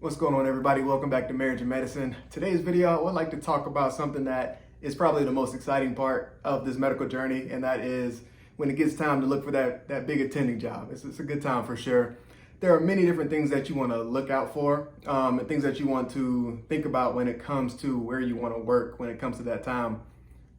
What's going on, everybody? Welcome back to Marriage and Medicine. Today's video, I would like to talk about something that is probably the most exciting part of this medical journey, and that is when it gets time to look for that big attending job. It's a good time for sure. There are many different things that you want to look out for, and things that you want to think about when it comes to where you want to work when it comes to that time.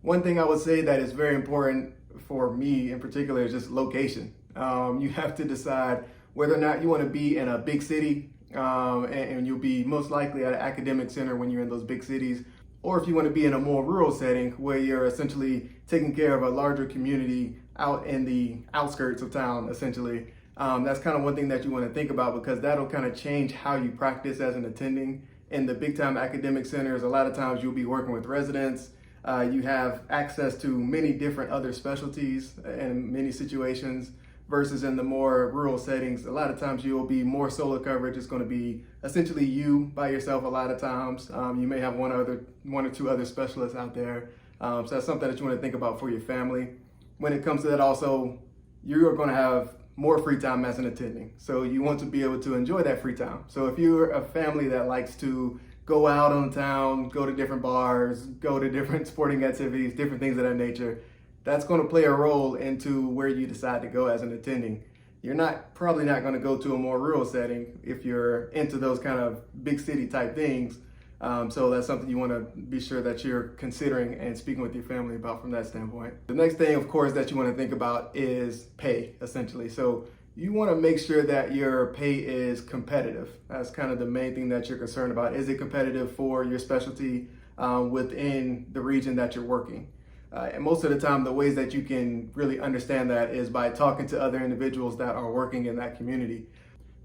One thing I would say that is very important for me in particular is just location. You have to decide whether or not you want to be in a big city, and you'll be most likely at an academic center when you're in those big cities, or if you want to be in a more rural setting where you're essentially taking care of a larger community out in the outskirts of town, essentially. That's kind of one thing that you want to think about, because that'll kind of change how you practice as an attending. In the big time academic centers, a lot of times you'll be working with residents. You have access to many different other specialties in many situations, versus in the more rural settings. A lot of times you'll be more solo coverage. It's going to be essentially you by yourself a lot of times. You may have one or two other specialists out there. So that's something that you want to think about for your family. When it comes to that also, you are going to have more free time as an attending. So you want to be able to enjoy that free time. So if you're a family that likes to go out on town, go to different bars, go to different sporting activities, different things of that nature, that's going to play a role into where you decide to go as an attending. You're probably not going to go to a more rural setting if you're into those kind of big city type things. So that's something you want to be sure that you're considering and speaking with your family about from that standpoint. The next thing, of course, that you want to think about is pay, essentially. So you want to make sure that your pay is competitive. That's kind of the main thing that you're concerned about. Is it competitive for your specialty within the region that you're working? And most of the time, the ways that you can really understand that is by talking to other individuals that are working in that community.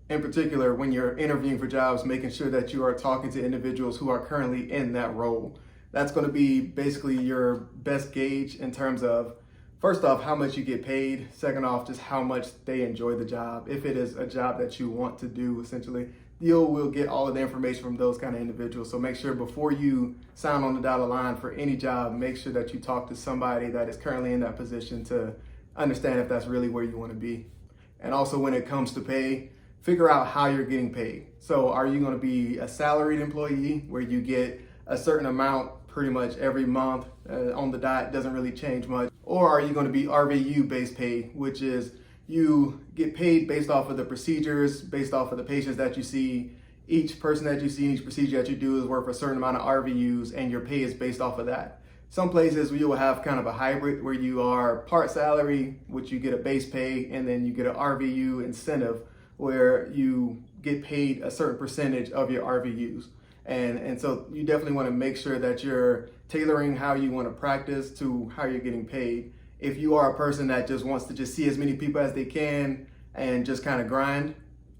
In particular, when you're interviewing for jobs, making sure that you are talking to individuals who are currently in that role. That's going to be basically your best gauge in terms of, first off, how much you get paid. Second off, just how much they enjoy the job. If it is a job that you want to do, essentially, you will get all of the information from those kind of individuals. So make sure before you sign on the dotted line for any job, make sure that you talk to somebody that is currently in that position to understand if that's really where you want to be. And also, when it comes to pay, figure out how you're getting paid. So are you going to be a salaried employee where you get a certain amount pretty much every month on the dot, doesn't really change much? Or are you going to be RVU based pay, which is you get paid based off of the procedures, based off of the patients that you see. Each person that you see, each procedure that you do is worth a certain amount of RVUs, and your pay is based off of that. Some places you will have kind of a hybrid where you are part salary, which you get a base pay, and then you get an RVU incentive where you get paid a certain percentage of your RVUs. And so you definitely want to make sure that you're tailoring how you want to practice to how you're getting paid. If you are a person that just wants to just see as many people as they can and just kind of grind,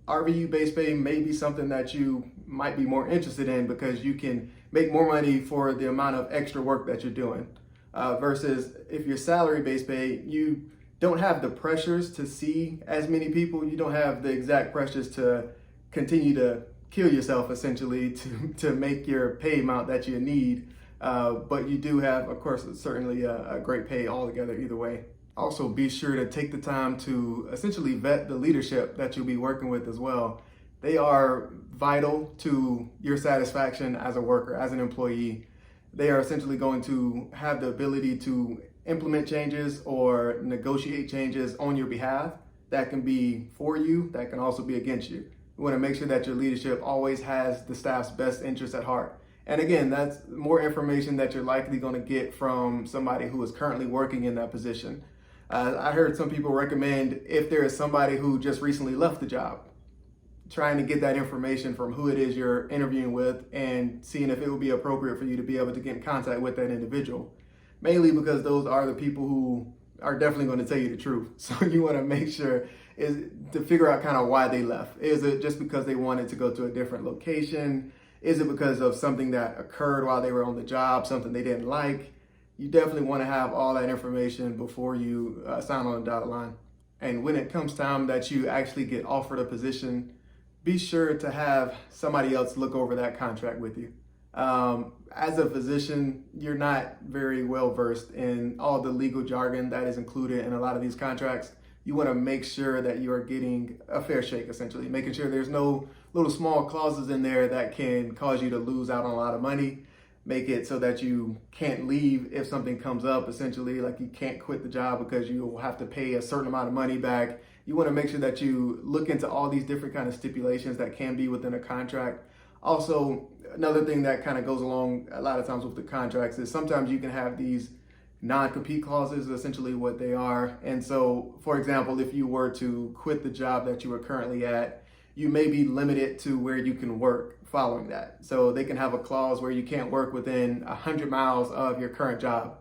RVU based pay may be something that you might be more interested in, because you can make more money for the amount of extra work that you're doing. Versus if you're salary based pay, you don't have the pressures to see as many people. You don't have the exact pressures to continue to kill yourself, essentially, to make your pay amount that you need. But you do have, of course, certainly a great pay altogether either way. Also, be sure to take the time to essentially vet the leadership that you'll be working with as well. They are vital to your satisfaction as a worker, as an employee. They are essentially going to have the ability to implement changes or negotiate changes on your behalf. That can be for you, that can also be against you. You want to make sure that your leadership always has the staff's best interests at heart. And again, that's more information that you're likely going to get from somebody who is currently working in that position. I heard some people recommend, if there is somebody who just recently left the job, trying to get that information from who it is you're interviewing with and seeing if it would be appropriate for you to be able to get in contact with that individual. Mainly because those are the people who are definitely going to tell you the truth. So you want to make sure is to figure out kind of why they left. Is it just because they wanted to go to a different location? Is it because of something that occurred while they were on the job, something they didn't like? You definitely want to have all that information before you sign on the dotted line. And when it comes time that you actually get offered a position, be sure to have somebody else look over that contract with you. As a physician, you're not very well versed in all the legal jargon that is included in a lot of these contracts. You want to make sure that you are getting a fair shake, essentially, making sure there's no little small clauses in there that can cause you to lose out on a lot of money, make it so that you can't leave if something comes up, essentially, like you can't quit the job because you will have to pay a certain amount of money back. You want to make sure that you look into all these different kind of stipulations that can be within a contract. Also, another thing that kind of goes along a lot of times with the contracts is sometimes you can have these non-compete clauses, essentially what they are. And so, for example, if you were to quit the job that you were currently at, you may be limited to where you can work following that. So they can have a clause where you can't work within 100 miles of your current job.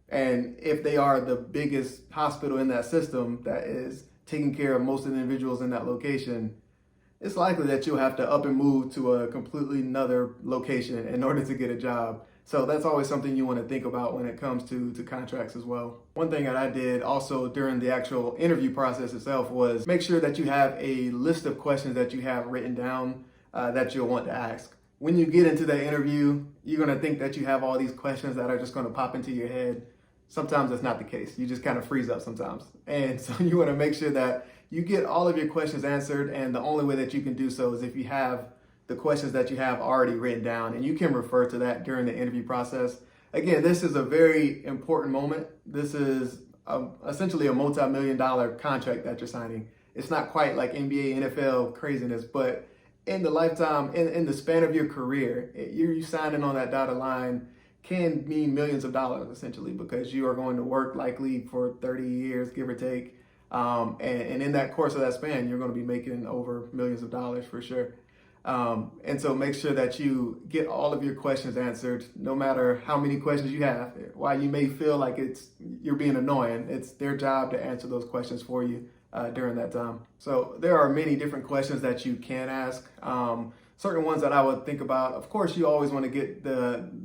And if they are the biggest hospital in that system that is taking care of most of the individuals in that location, it's likely that you'll have to up and move to a completely another location in order to get a job. So that's always something you want to think about when it comes to contracts as well. One thing that I did also during the actual interview process itself was make sure that you have a list of questions that you have written down that you'll want to ask. When you get into the interview, you're going to think that you have all these questions that are just going to pop into your head. Sometimes that's not the case. You just kind of freeze up sometimes. And so you want to make sure that you get all of your questions answered. And the only way that you can do so is if you have the questions that you have already written down, and you can refer to that during the interview process. Again, this is a very important moment. This is essentially a multi-million-dollar contract that you're signing. It's not quite like NBA, NFL craziness, but in the lifetime, in the span of your career, you signing on that dotted line can mean millions of dollars, essentially, because you are going to work likely for 30 years, give or take. And in that course of that span, you're going to be making over millions of dollars for sure. And so make sure that you get all of your questions answered, no matter how many questions you have. While you may feel like you're being annoying, it's their job to answer those questions for you during that time. So there are many different questions that you can ask. Certain ones that I would think about, of course, you always want to get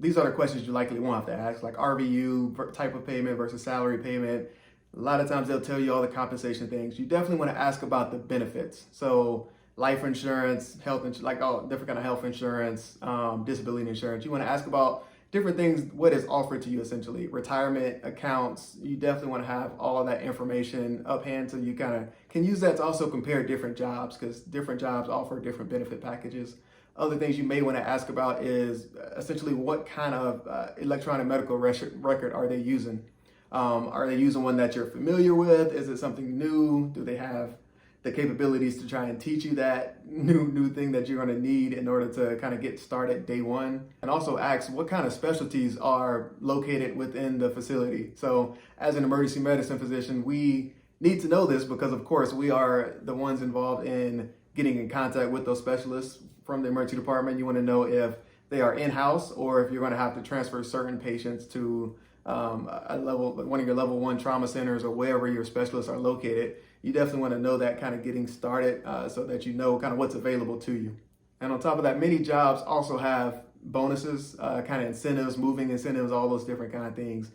these are the questions you likely want to ask, like RVU, type of payment versus salary payment. A lot of times they'll tell you all the compensation things. You definitely want to ask about the benefits. So life insurance, health insurance, like all different kind of health insurance, disability insurance. You want to ask about different things, what is offered to you essentially. Retirement accounts, you definitely want to have all of that information up hand so you kind of can use that to also compare different jobs, because different jobs offer different benefit packages. Other things you may want to ask about is essentially what kind of electronic medical record are they using? Are they using one that you're familiar with? Is it something new? Do they have the capabilities to try and teach you that new thing that you're going to need in order to kind of get started day one? And also ask what kind of specialties are located within the facility. So as an emergency medicine physician, we need to know this because of course we are the ones involved in getting in contact with those specialists from the emergency department. You want to know if they are in-house or if you're going to have to transfer certain patients to one of your level 1 trauma centers or wherever your specialists are located. You definitely want to know that kind of getting started so that you know kind of what's available to you. And on top of that, many jobs also have bonuses, kind of incentives, moving incentives, all those different kind of things.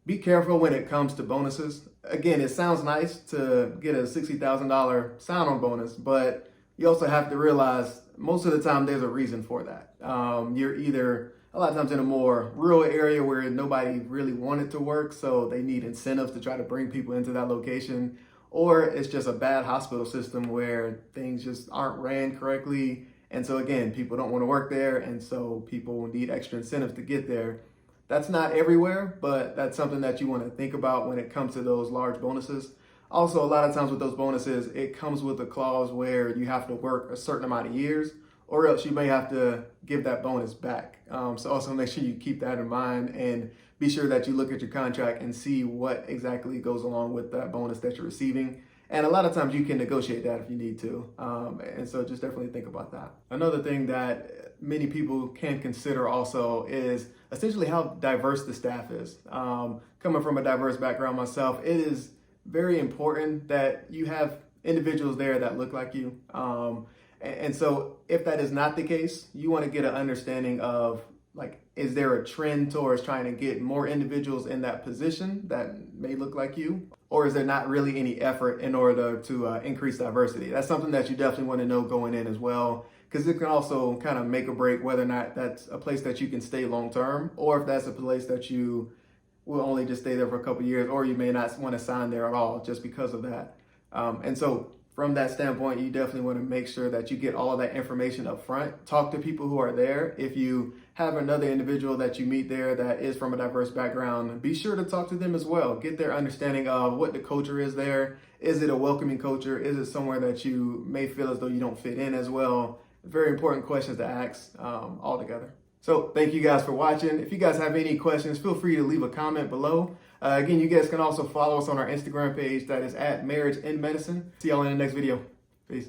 Be careful when it comes to bonuses. Again, it sounds nice to get a $60,000 sign-on bonus, but you also have to realize most of the time there's a reason for that. You're either a lot of times in a more rural area where nobody really wanted to work, so they need incentives to try to bring people into that location. Or it's just a bad hospital system where things just aren't ran correctly. And so again, people don't want to work there. And so people need extra incentives to get there. That's not everywhere, but that's something that you want to think about when it comes to those large bonuses. Also, a lot of times with those bonuses, it comes with a clause where you have to work a certain amount of years or else you may have to give that bonus back. So also make sure you keep that in mind and be sure that you look at your contract and see what exactly goes along with that bonus that you're receiving. And a lot of times you can negotiate that if you need to. And so just definitely think about that. Another thing that many people can consider also is essentially how diverse the staff is. Coming from a diverse background myself, it is very important that you have individuals there that look like you. And so if that is not the case, you want to get an understanding of, like, is there a trend towards trying to get more individuals in that position that may look like you? Or is there not really any effort in order to increase diversity? That's something that you definitely want to know going in as well, because it can also kind of make or break whether or not that's a place that you can stay long term, or if that's a place that you will only just stay there for a couple of years, or you may not want to sign there at all just because of that. And so from that standpoint, you definitely want to make sure that you get all of that information up front. Talk to people who are there. If you have another individual that you meet there that is from a diverse background, be sure to talk to them as well. Get their understanding of what the culture is there. Is it a welcoming culture? Is it somewhere that you may feel as though you don't fit in as well? Very important questions to ask altogether. So thank you guys for watching. If you guys have any questions, feel free to leave a comment below. Again, you guys can also follow us on our Instagram page that is @MarriageInMedicine. See y'all in the next video. Peace.